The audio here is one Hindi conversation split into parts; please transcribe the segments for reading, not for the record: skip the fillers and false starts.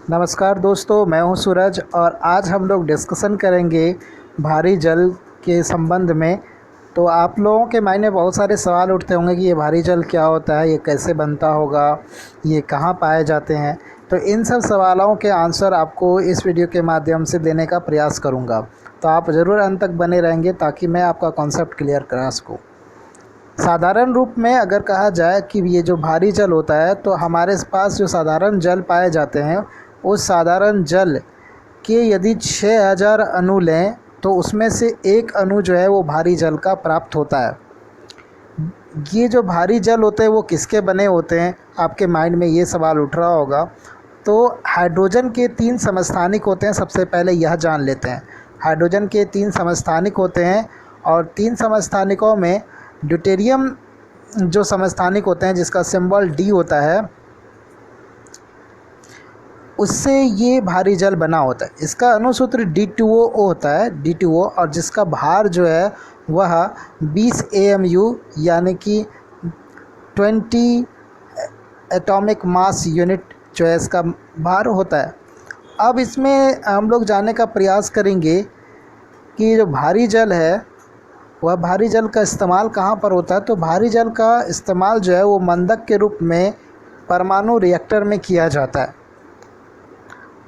नमस्कार दोस्तों, मैं हूं सूरज और आज हम लोग डिस्कशन करेंगे भारी जल के संबंध में। तो आप लोगों के माइंड में बहुत सारे सवाल उठते होंगे कि ये भारी जल क्या होता है, ये कैसे बनता होगा, ये कहाँ पाए जाते हैं। तो इन सब सवालों के आंसर आपको इस वीडियो के माध्यम से देने का प्रयास करूँगा। तो आप ज़रूर अंत तक बने रहेंगे ताकि मैं आपका कॉन्सेप्ट क्लियर करा सकूँ। साधारण रूप में अगर कहा जाए कि ये जो भारी जल होता है, तो हमारे पास जो साधारण जल पाए जाते हैं, उस साधारण जल के यदि 6000 अणु लें तो उसमें से एक अणु जो है वो भारी जल का प्राप्त होता है। ये जो भारी जल होते हैं वो किसके बने होते हैं, आपके माइंड में ये सवाल उठ रहा होगा। तो हाइड्रोजन के 3 समस्थानिक होते हैं। सबसे पहले यह जान लेते हैं, हाइड्रोजन के 3 समस्थानिक होते हैं और 3 समस्थानिकों में ड्यूटेरियम जो समस्थानिक होते हैं, जिसका सिंबल डी होता है, उससे ये भारी जल बना होता है। इसका अणुसूत्र D2O होता है, D2O, और जिसका भार जो है वह 20 AMU यानी कि 20 एटॉमिक मास यूनिट जो है इसका भार होता है। अब इसमें हम लोग जानने का प्रयास करेंगे कि जो भारी जल है वह भारी जल का इस्तेमाल कहाँ पर होता है। तो भारी जल का इस्तेमाल जो है वो मंदक के रूप में परमाणु रिएक्टर में किया जाता है।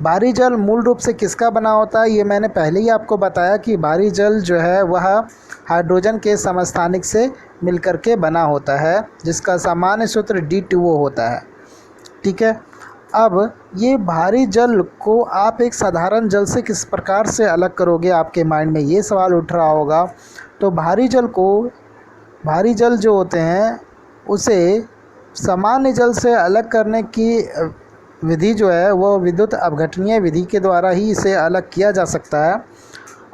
भारी जल मूल रूप से किसका बना होता है, ये मैंने पहले ही आपको बताया कि भारी जल जो है वह हाइड्रोजन के समस्थानिक से मिलकर के बना होता है, जिसका सामान्य सूत्र D2O होता है। ठीक है। अब ये भारी जल को आप एक साधारण जल से किस प्रकार से अलग करोगे, आपके माइंड में ये सवाल उठ रहा होगा। तो भारी जल जो होते हैं उसे सामान्य जल से अलग करने की विधि जो है वो विद्युत अपघटनीय विधि के द्वारा ही इसे अलग किया जा सकता है।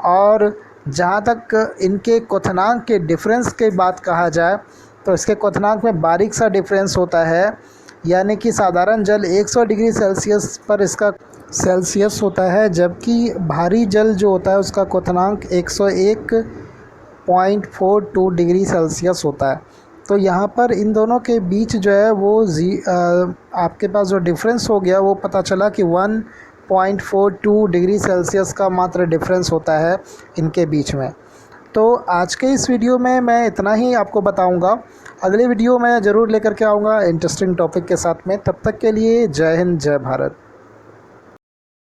और जहाँ तक इनके क्वथनांक के डिफरेंस की बात कहा जाए, तो इसके क्वथनांक में बारीक सा डिफरेंस होता है। यानी कि साधारण जल 100 डिग्री सेल्सियस पर इसका सेल्सियस होता है, जबकि भारी जल जो होता है उसका क्वथनांक 101.42 डिग्री सेल्सियस होता है। तो यहाँ पर इन दोनों के बीच जो है वो आपके पास जो डिफरेंस हो गया वो पता चला कि 1.42 डिग्री सेल्सियस का मात्र डिफरेंस होता है इनके बीच में। तो आज के इस वीडियो में मैं इतना ही आपको बताऊंगा। अगले वीडियो में ज़रूर लेकर के आऊँगा इंटरेस्टिंग टॉपिक के साथ में। तब तक के लिए जय हिंद, जय भारत।